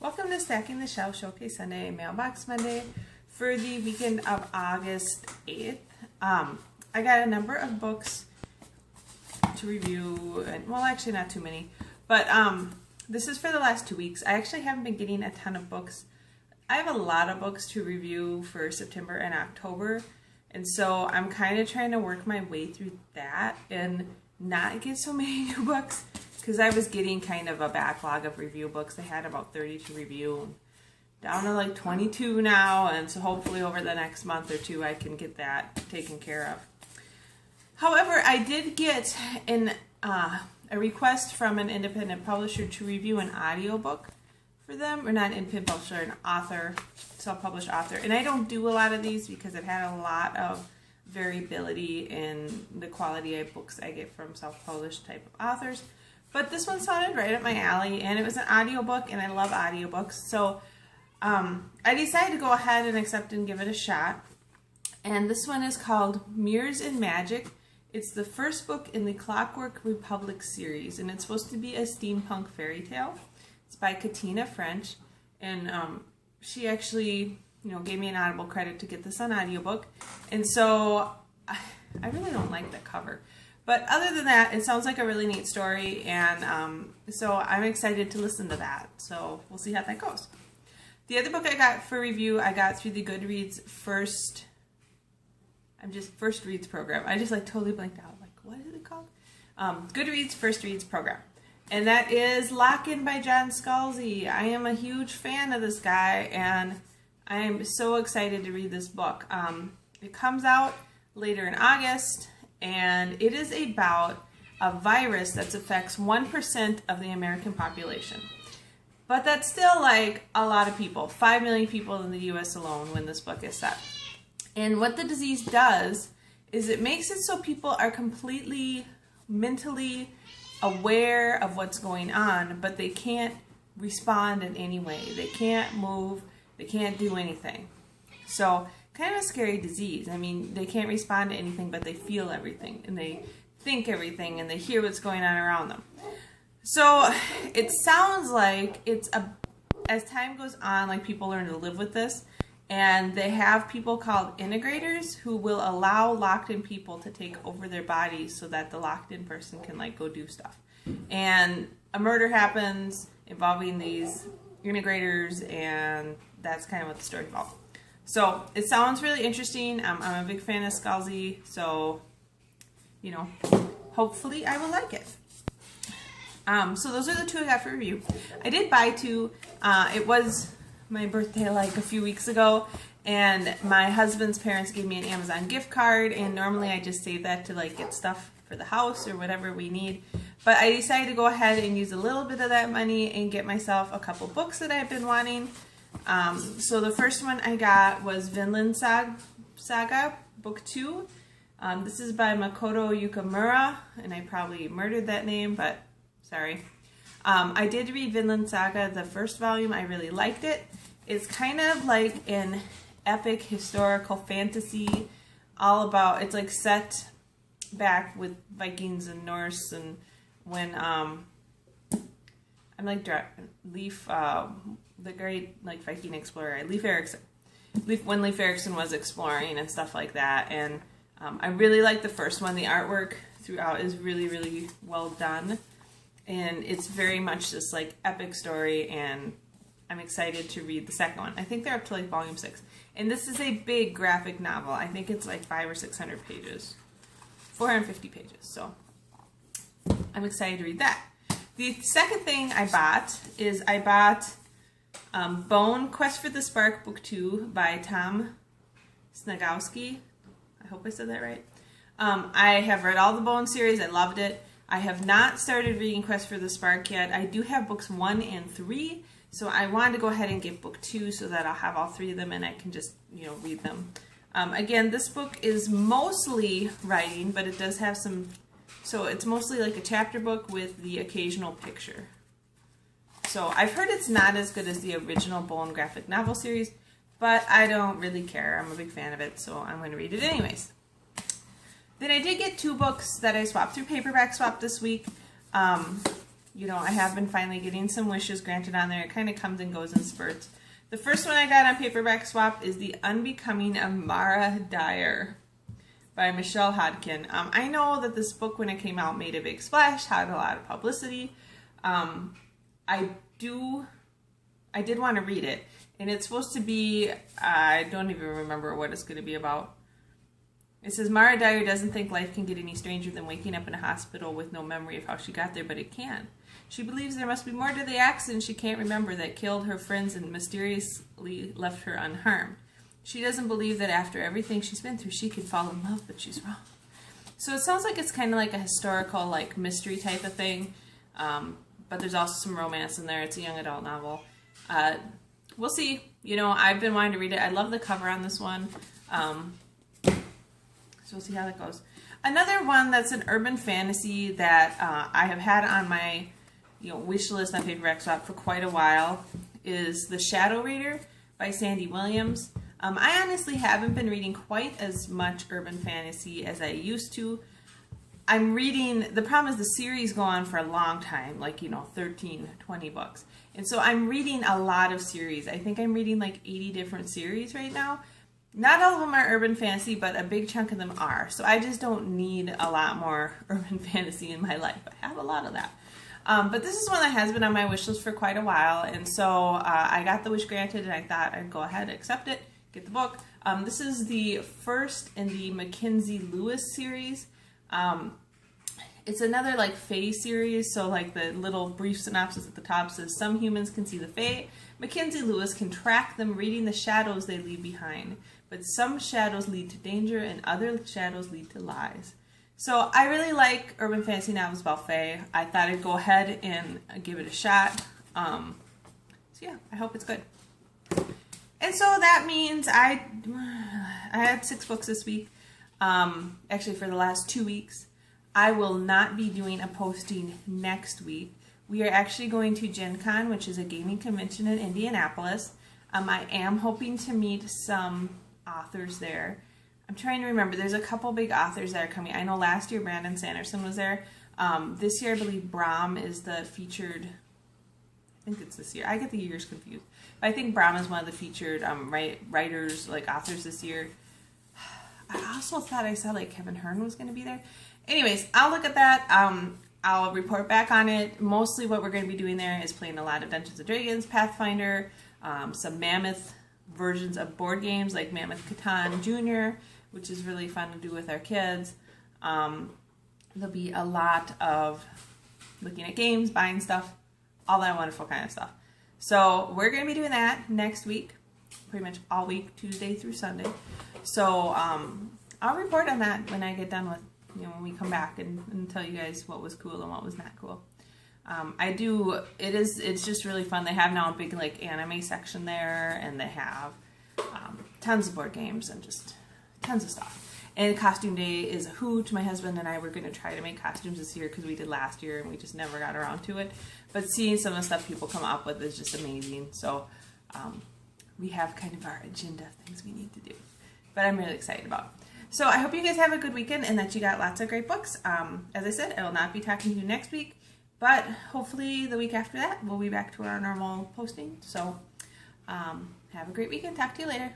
Welcome to Stacking the Shelf Showcase Sunday Mailbox Monday for the weekend of August 8th. I got a number of books to review, and well, actually not too many, but this is for the last 2 weeks. I actually haven't been getting a ton of books. I have a lot of books to review for September and October, and so I'm kind of trying to work my way through that and not get so many new books, because I was getting kind of a backlog of review books. I had about 30 to review, down to like 22 now, and so hopefully over the next month or two I can get that taken care of. However, I did get a request from an independent publisher to review an audiobook for them, or not an independent publisher, an author, self-published author. And I don't do a lot of these because I've had a lot of variability in the quality of books I get from self-published type of authors. But this one sounded right up my alley, and it was an audiobook, and I love audiobooks. So I decided to go ahead and accept and give it a shot. And this one is called Mirrors and Magic. It's the first book in the Clockwork Republic series, and it's supposed to be a steampunk fairy tale. It's by Katina French, and she actually, gave me an Audible credit to get this on audiobook. And so I really don't like the cover. But other than that, it sounds like a really neat story, and so I'm excited to listen to that. So we'll see how that goes. The other book I got for review, I got through the Goodreads First Reads program. I just totally blanked out. What is it called? Goodreads First Reads program. And that is Lock In by John Scalzi. I am a huge fan of this guy, and I am so excited to read this book. It comes out later in August, and it is about a virus that affects 1% of the American population. But that's still a lot of people, 5 million people in the US alone when this book is set. And what the disease does is it makes it so people are completely mentally aware of what's going on, but they can't respond in any way. They can't move, they can't do anything. So kind of a scary disease. I mean, they can't respond to anything, but they feel everything, and they think everything, and they hear what's going on around them. So it sounds like as time goes on, people learn to live with this, and they have people called integrators who will allow locked-in people to take over their bodies so that the locked-in person can go do stuff. And a murder happens involving these integrators, and that's kind of what the story's about. So it sounds really interesting. I'm a big fan of Scalzi, so hopefully I will like it. So those are the two I got for review. I did buy two. It was my birthday a few weeks ago, and my husband's parents gave me an Amazon gift card, and normally I just save that to get stuff for the house or whatever we need. But I decided to go ahead and use a little bit of that money and get myself a couple books that I've been wanting. So the first one I got was Viking Saga, Book 2. This is by Makoto Yukimura, and I probably murdered that name, but sorry. I did read Viking Saga, the first volume. I really liked it. It's kind of like an epic historical fantasy, all about, it's set back with Vikings and Norse, and when Leif, the great Viking explorer, when Leif Erikson was exploring and stuff like that. And I really like the first one. The artwork throughout is really, really well done, and it's very much this epic story, and I'm excited to read the second one. I think they're up to volume 6, and this is a big graphic novel. I think it's 500 or 600 pages, 450 pages, so I'm excited to read that. The second thing I bought is Bone Quest for the Spark, Book 2 by Tom Snagowski. I hope I said that right. I have read all the Bone series. I loved it. I have not started reading Quest for the Spark yet. I do have books 1 and 3, so I wanted to go ahead and get book 2 so that I'll have all 3 of them and I can just, read them. Again, this book is mostly writing, but it does have some, so it's mostly a chapter book with the occasional picture. So I've heard it's not as good as the original Bone graphic novel series, but I don't really care. I'm a big fan of it, so I'm going to read it anyways. Then I did get 2 books that I swapped through Paperback Swap this week. you know, I have been finally getting some wishes granted on there. It kind of comes and goes in spurts. The first one I got on Paperback Swap is The Unbecoming of Mara Dyer by Michelle Hodkin. I know that this book, when it came out, made a big splash, had a lot of publicity. I did want to read it, and it's supposed to be, I don't even remember what it's going to be about. It says, Mara Dyer doesn't think life can get any stranger than waking up in a hospital with no memory of how she got there, but it can. She believes there must be more to the accident she can't remember that killed her friends and mysteriously left her unharmed. She doesn't believe that after everything she's been through, she can fall in love, but she's wrong. So it sounds like it's kind of like a historical, like, mystery type of thing, but there's also some romance in there. It's a young adult novel. We'll see. You know, I've been wanting to read it. I love the cover on this one. So we'll see how that goes. Another one that's an urban fantasy that I have had on my wish list on Paperback Swap for quite a while is The Shadow Reader by Sandy Williams. I honestly haven't been reading quite as much urban fantasy as I used to. I'm reading, the problem is the series go on for a long time, like, 13, 20 books. And so I'm reading a lot of series. I think I'm reading like 80 different series right now. Not all of them are urban fantasy, but a big chunk of them are. So I just don't need a lot more urban fantasy in my life. I have a lot of that. But this is one that has been on my wish list for quite a while. And so I got the wish granted, and I thought I'd go ahead and accept it, get the book. This is the first in the Mackenzie Lewis series. It's another like Fae series, so like the little brief synopsis at the top says, some humans can see the Fae. Mackenzie Lewis can track them reading the shadows they leave behind. But some shadows lead to danger and other shadows lead to lies. So I really like urban fantasy novels about Fae. I thought I'd go ahead and give it a shot. So yeah, I hope it's good. And so that means I had 6 books this week. Actually for the last 2 weeks. I will not be doing a posting next week. We are actually going to Gen Con, which is a gaming convention in Indianapolis. I am hoping to meet some authors there. I'm trying to remember. There's a couple big authors that are coming. I know last year Brandon Sanderson was there. This year I believe Brahm is the featured. I think it's this year. I get the years confused. But I think Brahm is one of the featured writers, like authors this year. I also thought I saw like Kevin Hearn was going to be there. Anyways, I'll look at that. I'll report back on it. Mostly what we're going to be doing there is playing a lot of Dungeons & Dragons, Pathfinder, some Mammoth versions of board games like Mammoth Catan Jr., which is really fun to do with our kids. There'll be a lot of looking at games, buying stuff, all that wonderful kind of stuff. So we're going to be doing that next week, pretty much all week, Tuesday through Sunday. So I'll report on that when I get done with, when we come back and tell you guys what was cool and what was not cool. It's just really fun. They have now a big like anime section there, and they have tons of board games and just tons of stuff. And costume day is a hoot. My husband and I were going to try to make costumes this year because we did last year and we just never got around to it. But seeing some of the stuff people come up with is just amazing. So we have kind of our agenda of things we need to do. But I'm really excited about it. So I hope you guys have a good weekend and that you got lots of great books. As I said, I will not be talking to you next week. But hopefully the week after that, we'll be back to our normal posting. So have a great weekend. Talk to you later.